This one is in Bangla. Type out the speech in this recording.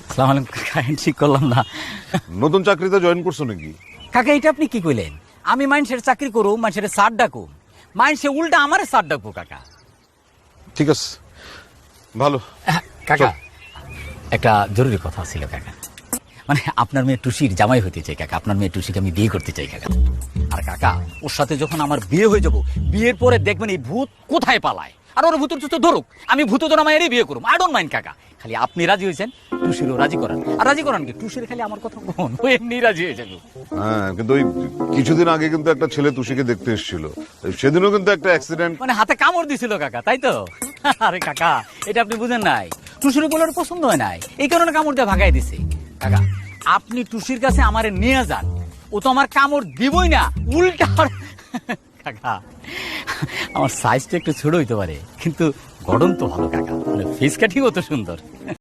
আসসালামু আলাইকুম কাকা, ঠিক করলাম না। নতুন চাকরিতে জয়েন করছো নাকি? কাকা এটা আপনি কি কইলেন? আমি মানুষের চাকরি করুম, মানুষের সার ডাকুম, মানুষে উল্টা আমারে সার ডাকবো কাকা। ঠিক আছে, ভালো। কাকা একটা জরুরি কথা ছিল কাকা, মানে আপনার মেয়ে টুসির জামাই হইতে চাই কাকা, আপনার মেয়ে টুসিকে আমি বিয়ে করতে চাই কাকা। আর কাকা ওর সাথে যখন আমার বিয়ে হয়ে যাব, বিয়ের পরে দেখবেন এই ভূত কোথায় পালায়, আর ওর ভূতের তো ধরুক, আমি ভূত ধরা মায়েরই বিয়ে করুম, আই ডোন্ট মাইন্ড কাকা। খালি আপনি রাজি হয়েছেন, টুসিরও রাজি করান। আর রাজি করান কি, টুসির খালি আমার কথা কোন, ও এমনি রাজি হয়ে যাবে। হ্যাঁ, কিন্তু ওই কিছুদিন আগে কিন্তু একটা ছেলে তুষিকে দেখতে এসেছিল, সেদিনও কিন্তু একটা অ্যাক্সিডেন্ট। মানে হাতে কামড় দিছিল কাকা, তাই তো? আরে কাকা এটা আপনি বুঝেন নাই, টুসির বলে ওর পছন্দ হয় নাই, এই কারণে কামড় দিয়ে ভাগাই দিছে। কাকা আপনি টুসির কাছে আমারে নিয়ে যান, ও তো আমার কামড় দিবই না, উল্টা কাকা আমার সাইজটা একটু ছোট হইতে পারে, কিন্তু গঠন তো ভালো কাকা, ফেস কাটিংও তো সুন্দর।